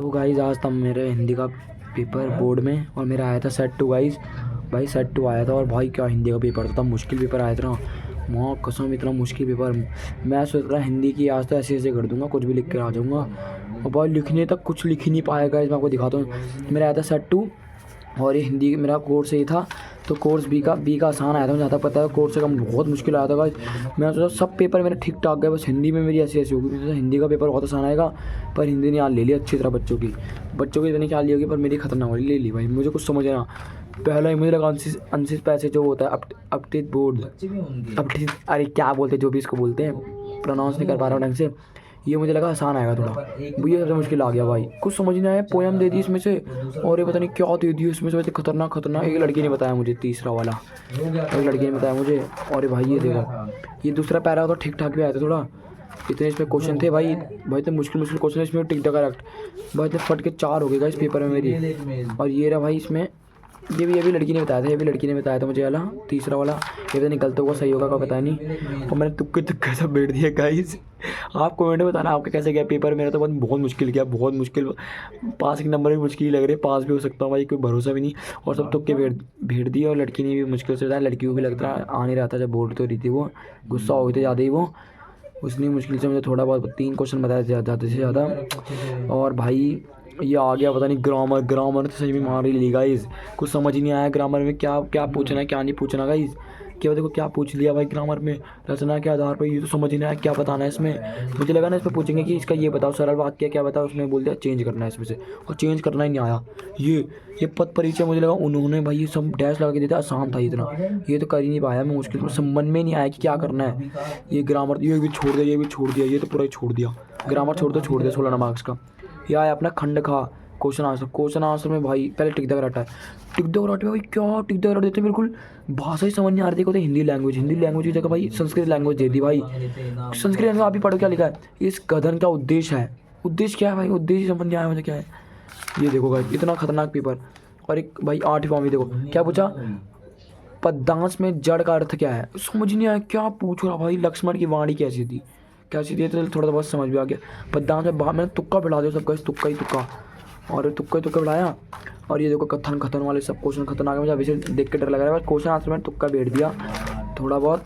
तो गाइज आज था मेरे हिंदी का पेपर बोर्ड में और मेरा आया था सेट 2 गाइज। भाई सेट 2 आया था और भाई क्या हिंदी का पेपर था, मुश्किल पेपर आया था ना। माँ कसम इतना मुश्किल पेपर। मैं सोच रहा हिंदी की आज तो ऐसे ऐसे कर दूंगा, कुछ भी लिख कर आ जाऊँगा। और भाई लिखने तक कुछ लिख ही नहीं पाया गाइज। मैं आपको दिखाता हूँ, मेरा आया था सेट 2 और ये हिंदी मेरा कोर्स यही था। तो कोर्स बी का आसान आया था, मुझे ज़्यादा पता है। कोर्स से कम बहुत मुश्किल आया था गाइस। मैं सोचा सब पेपर मेरे ठीक ठाक गए, बस हिंदी में मेरी ऐसी ऐसी होगी। मुझे हिंदी का पेपर बहुत आसान आएगा, पर हिंदी ने याद ले ली अच्छी तरह। बच्चों की इतनी ख्याल ली होगी, पर मेरी खतरनाक वाली ले ली भाई। मुझे कुछ समझ ना, पहला ही मुझे लगा अनसिस पैसे जो होता है अपडेट बोर्ड अपडेट, अरे क्या बोलते हैं जो भी इसको बोलते हैं, प्रोनाउंस नहीं कर पा रहा हूँ ढंग से। ये मुझे लगा आसान आएगा थोड़ा, भैया सबसे मुश्किल आ गया भाई। कुछ समझ नहीं आया, पोयम दे दी इसमें से और ये पता नहीं क्या दे दी इसमें से, वैसे खतरनाक खतरनाक। एक लड़की ने बताया मुझे, तीसरा वाला एक लड़की ने बताया मुझे। और भाई ये देखो, ये दूसरा पैरा तो ठीक ठाक भी आया था थोड़ा। इतने इसमें क्वेश्चन थे भाई, इतने मुश्किल क्वेश्चन इसमें टिक द करेक्ट। भाई इतने फट के 4 हो गए इस पेपर में मेरी। और ये रहा भाई इसमें, ये भी लड़की ने बताया था, ये भी लड़की ने बताया था मुझे वाला तीसरा वाला। ये पता नहीं गलत होगा सही होगा का पता नहीं। और मैंने तुक्के सब बैठ दिया गाइस। आप कमेंट में बताना आपका कैसे गया पेपर। मेरा तो बहुत मुश्किल गया, बहुत मुश्किल। पास के नंबर भी मुश्किल लग रहे, पास भी हो सकता हूँ भाई, कोई भरोसा भी नहीं। और सब तुक्के भेड़ दिए। और लड़की ने भी मुश्किल से बताया, लड़की को भी लगता आ नहीं रहा था जब बोल तो रही थी वो, गुस्सा हो गई थी ज़्यादा ही वो। उसने मुश्किल से मुझे थोड़ा बहुत 3 क्वेश्चन बताया ज़्यादा से ज़्यादा। और भाई ये आ गया पता नहीं ग्रामर तो सही में मार ही ली गाइस। कुछ समझ ही नहीं आया ग्रामर में क्या क्या पूछना है क्या नहीं पूछना गाइस। क्या देखो क्या पूछ लिया भाई ग्रामर में, रचना के आधार पर। ये तो समझ ही नहीं आया क्या बताना है इसमें। मुझे लगा ना इसमें पूछेंगे कि इसका ये बताओ सरल वाक्य क्या बताओ, उसने बोल दिया चेंज करना है इसमें से, और चेंज करना ही नहीं आया। ये पद परिचय मुझे लगा उन्होंने भाई ये सब डैश लगा के देता, आसान था इतना। ये तो कर ही नहीं पाया मैं, मुश्किल समझ में नहीं आया कि क्या करना है। ये ग्रामर ये भी छोड़ दिया, ये भी छोड़ दिया, ये तो पूरा ही छोड़ दिया। ग्रामर छोड़ दिया 16 मार्क्स का। ये आया अपना खंड खा क्वेश्चन आंसर में भाई पहले टिक द करेक्ट है। टिक द करेक्ट में भाई क्या टिक द करेक्ट देते हैं, बिल्कुल भाषा ही समझ नहीं आ रही थी। हिंदी लैंग्वेज की जगह भाई संस्कृत लैंग्वेज दे दी भाई। संस्कृत लैंग्वेज आप ही पढ़ो क्या लिखा है, इस कथन का उद्देश्य है। उद्देश्य क्या है भाई, उद्देश्य समझ नहीं आया मुझे क्या है। ये देखो भाई इतना खतरनाक पेपर। और एक भाई 8वीं फॉर्म देखो क्या पूछा, पद्यांश में जड़ का अर्थ क्या है। समझ नहीं आया क्या पूछ रहा भाई। लक्ष्मण की वाणी कैसी थी तो थोड़ा बहुत समझ में आ गया। पद्यांश में मैंने तुक्का बढ़ा दिया सबका, तुक्का ही तुक्का। और तुक्का बढ़ाया। और ये देखो कथन वाले सब क्वेश्चन खतरनाक है। मुझे अभी से देख के डर लग रहा है, बस क्वेश्चन आंसर मैंने तुक्का बैठ दिया थोड़ा बहुत।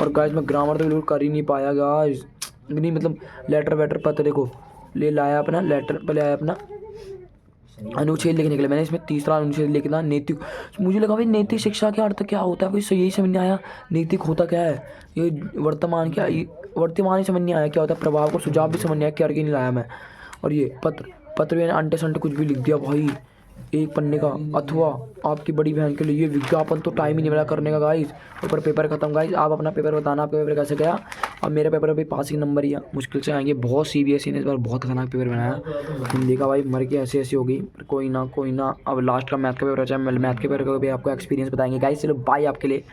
और गाइस मैं ग्रामर तो बिल्कुल कर ही नहीं पाया गाइस, नहीं मतलब लेटर वेटर पत्र देखो ले लाया अपना लेटर, पहले आया अपना अनुच्छेद लिखने के लिए। मैंने इसमें तीसरा अनुच्छेद लिखना नैतिक। मुझे लगा भाई नैतिक शिक्षा का अर्थ क्या होता है, कोई यही समझ नहीं आया। नैतिक होता क्या है, ये वर्तमान ही समझ नहीं आया क्या होता है। प्रभाव को सुझाव भी समझ नहीं आया, क्या नहीं लाया मैं। और ये पत्र भी अंटे संटे कुछ भी लिख दिया भाई एक पन्ने का। अथवा आपकी बड़ी बहन के लिए ये विज्ञापन, तो टाइम ही नहीं मिला करने का गाइस। ऊपर पेपर खत्म गाइस। आप अपना पेपर बताना आपका पेपर कैसे गया। और मेरा पेपर अभी पासिंग नंबर ही मुश्किल से आएंगे। बहुत CBSE ने इस बार बहुत खतरनाक पेपर बनाया। हिंदी का भाई मर के ऐसी होगी, कोई ना। अब लास्ट का मैथ का पेपर अच्छा है, मैथ के पेपर का भी आपको एक्सपीरियंस बताएंगे गाइस। चलो बाय आपके लिए।